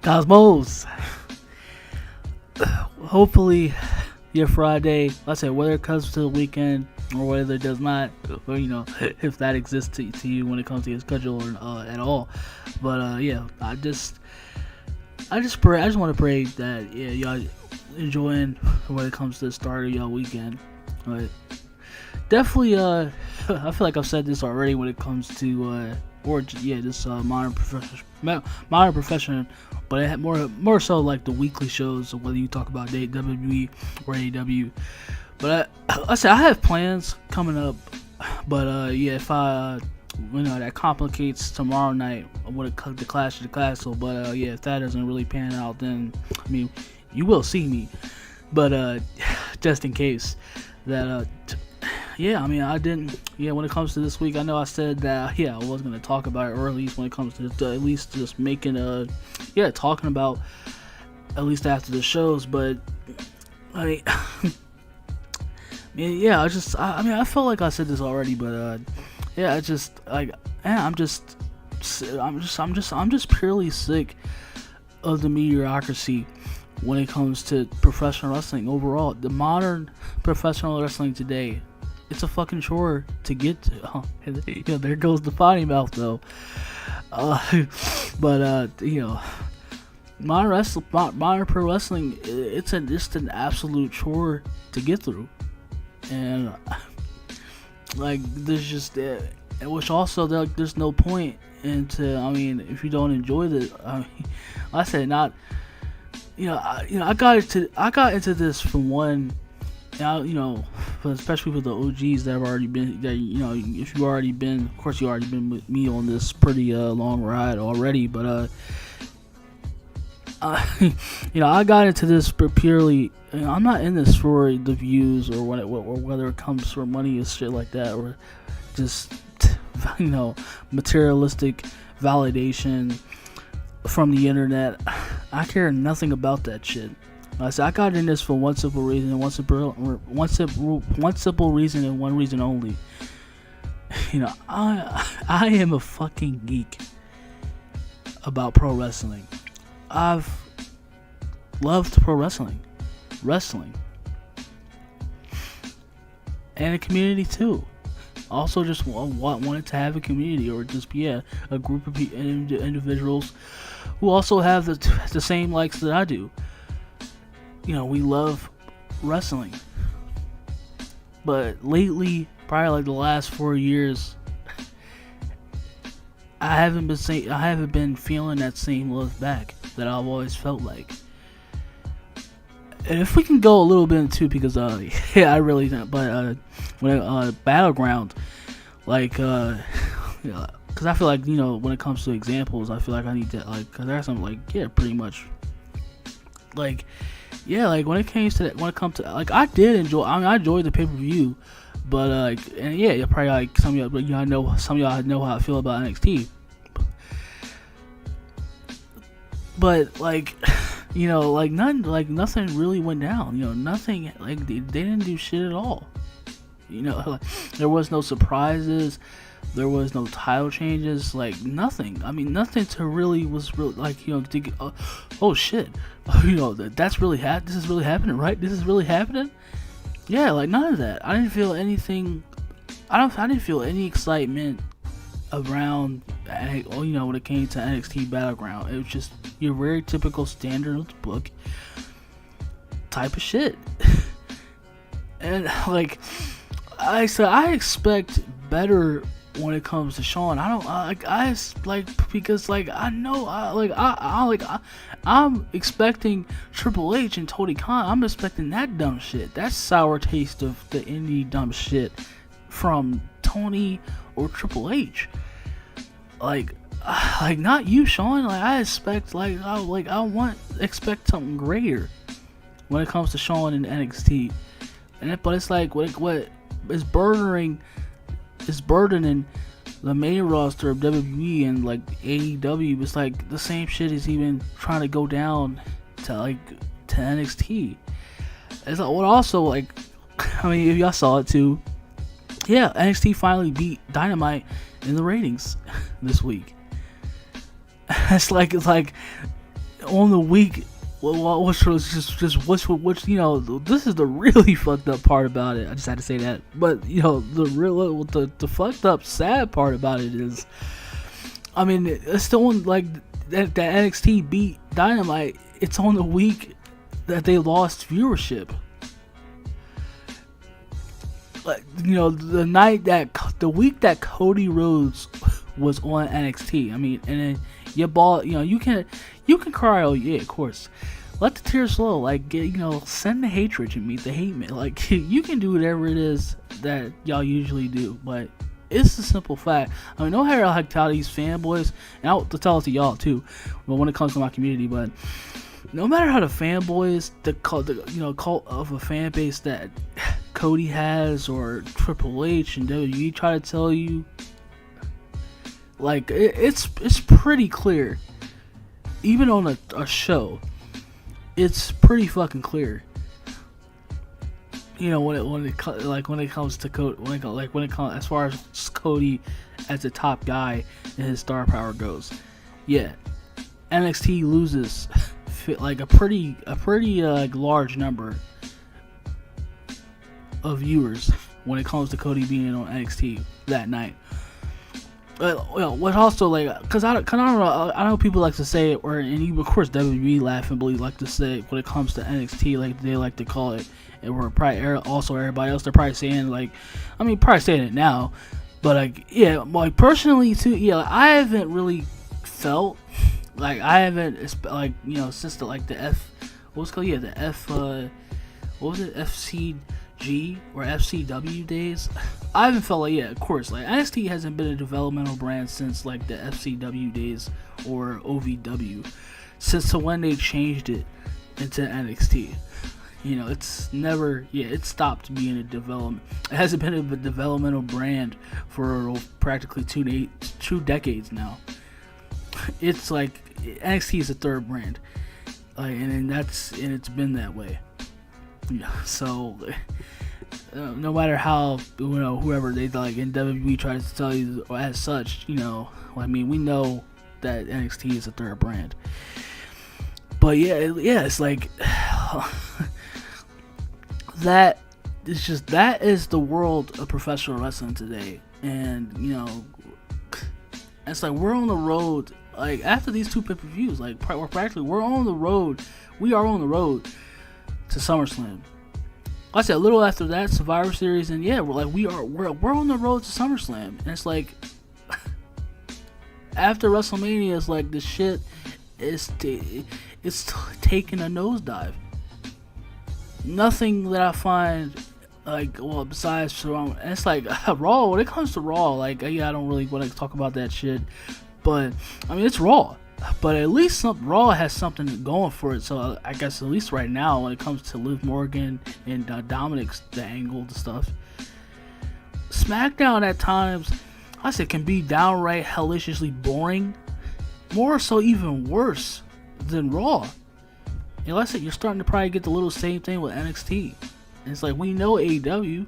Cosmos. Hopefully, your Friday. Let's say whether it comes to the weekend or whether it does not, or if that exists to you when it comes to your schedule or at all. But yeah, I just pray. I just want to pray that y'all enjoying when it comes to the start of y'all weekend. But definitely, I feel like I've said this already when it comes to this modern profession, but it had more so like the weekly shows, whether you talk about WWE or AEW. But I said I have plans coming up, but if I that complicates tomorrow night when it comes to Clash of the Castle. But if that doesn't really pan out, then I mean you will see me. But just in case that I mean, I didn't. Yeah, when it comes to this week, I know I said that. I was gonna talk about it, or at least when it comes to at least just making talking about at least after the shows. But I mean, I felt like I said this already, but I just like, I'm just purely sick of the mediocrity when it comes to professional wrestling overall. The modern professional wrestling today. It's a fucking chore to get to. There goes the potty mouth though. Modern pro wrestling, it's just an absolute chore to get through, and like there's just which also there's no point into. I mean, if you don't enjoy I said not. I got into this from one. Now, especially with the OGs that have already been, if you've already been, of course you already been with me on this pretty long ride already, but I got into this purely. I'm not in this for the views or whether it comes for money or shit like that, or just materialistic validation from the internet. I care nothing about that shit. I got in this for one simple reason and one simple reason and one reason only. I am a fucking geek about pro wrestling. I've loved pro wrestling, and a community too. Also, just wanted to have a community or just be a group of individuals who also have the same likes that I do. We love wrestling, but lately, probably like the last 4 years, I haven't been feeling that same love back that I've always felt like. And if we can go a little bit into, because I really don't. But when Battleground, like because I feel like when it comes to examples, I feel like I need to because there's some pretty much when it comes to I did enjoy. I mean, I enjoyed the pay-per-view, but probably some of y'all, I know some of y'all know how I feel about NXT. But nothing really went down. Nothing they didn't do shit at all. There was no surprises. There was no title changes, nothing. I mean, nothing to really was real, oh shit, that's really this is really happening, right? This is really happening. Yeah, none of that. I didn't feel anything. I didn't feel any excitement around, when it came to NXT Battleground. It was just your very typical standard of the book type of shit. And I expect better when it comes to Shawn. I'm expecting Triple H and Tony Khan. I'm expecting that dumb shit, that sour taste of the indie dumb shit from Tony or Triple H. Not you, Shawn. I expect expect something greater when it comes to Shawn and NXT. But it's what is burdening the main roster of WWE and AEW. It's the same shit is even trying to go down to NXT. It's what also I mean, if y'all saw it too, NXT finally beat Dynamite in the ratings this week. It's on the week, which was just which you know, this is the really fucked up part about it. I just had to say that. But you know, the fucked up sad part about it is, I mean, it's still on like that NXT beat Dynamite. It's on the week that they lost viewership. Like, you know, the week that Cody Rhodes was on NXT. I mean, and then your ball, you know, you can cry. Oh yeah, of course. Let the tears flow. Like, send the hatred to meet the hate man. Like, you can do whatever it is that y'all usually do, but it's a simple fact. I mean, no matter how tell these fanboys, and I'll tell it to y'all too, but when it comes to my community, but no matter how the fanboys, the cult of a fan base that Cody has or Triple H and WWE try to tell you, like, it's pretty clear. Even on a show, it's pretty fucking clear. You know, when it comes to Cody, when it comes as far as Cody as the top guy and his star power goes, yeah, NXT loses like a pretty like large number of viewers when it comes to Cody being on NXT that night. What also, like, because I don't know, I know people like to say it, and even of course WWE laughingly like to say when it comes to NXT, like they like to call it, and we're probably also everybody else, they're probably saying, like, I mean, probably saying it now, but like, yeah, like personally too, yeah, like, I haven't really felt like like, you know, since the FCG or FCW days, I haven't felt like, yeah, of course, like NXT hasn't been a developmental brand since like the FCW days or OVW, since when they changed it into NXT. You know, it's never, it stopped being a development. It hasn't been a developmental brand for practically two decades now. It's like NXT is a third brand, like, and it's been that way. Yeah, so no matter how, you know, whoever they like in WWE tries to tell you as such, you know, I mean, we know that NXT is a third brand. But yeah, it's like that is the world of professional wrestling today. And you know, it's like we're on the road. Like after these two pay-per-views, like we're on the road. We are on the road to SummerSlam. I said a little after that, Survivor Series, and yeah, we're on the road to SummerSlam. And it's like after WrestleMania, it's like the shit is it's taking a nosedive. Nothing that I find, like, well, besides and it's like Raw. When it comes to Raw, like, yeah, I don't really want to talk about that shit, but I mean, it's Raw. But at least Raw has something going for it. So I guess at least right now, when it comes to Liv Morgan and Dominic's the angle, the stuff, SmackDown at times, I said, can be downright hellishly boring. More so, even worse than Raw. And like I said, you're starting to probably get the little same thing with NXT. And it's like, we know AEW,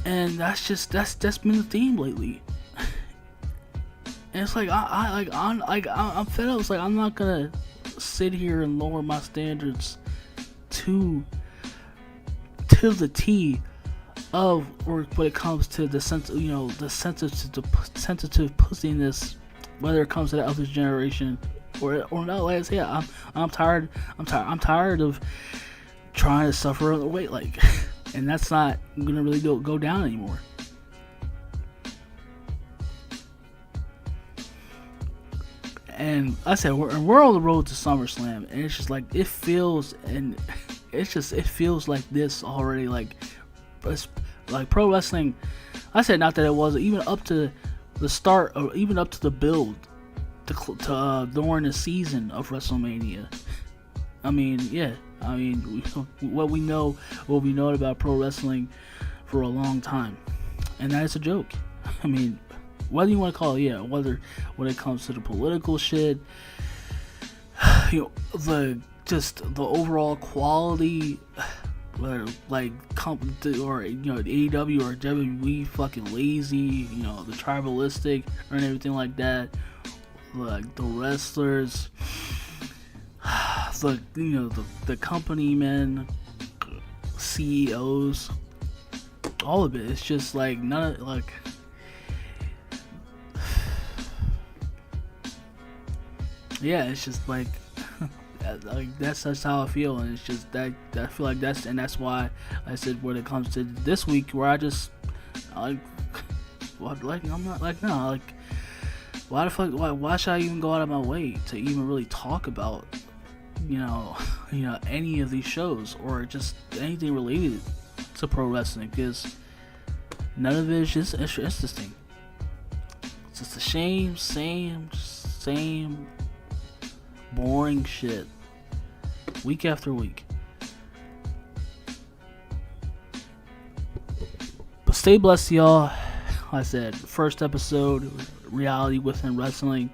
and that's been the theme lately. And it's like I'm fed up. It's like I'm not gonna sit here and lower my standards to the T of, or when it comes to the sensitive pussiness, whether it comes to the other generation or not. Like I say, I'm tired of trying to suffer the weight, like, and that's not gonna really go down anymore. And I said we're on the road to SummerSlam, and it's just like it feels like this already. Like pro wrestling, I said, not that it was even up to the start or even up to the build to during the season of WrestleMania. I mean, yeah. I mean, what we know about pro wrestling for a long time, and that is a joke. I mean, whether you want to call it, whether when it comes to the political shit, you know, the overall quality, whether like or, you know, the AEW or WWE fucking lazy, you know, the tribalistic or anything like that, like the wrestlers, the company men, CEOs, all of it. It's just like none of like. Yeah, it's just like that's how I feel, and it's just that I feel like that's why I said when it comes to this week where I just like I'm not like no like why the fuck why should I even go out of my way to even really talk about you know any of these shows or just anything related to pro wrestling, because none of it is just interesting. It's just the same boring shit week after week. But stay blessed, y'all. Like I said, first episode, reality within wrestling.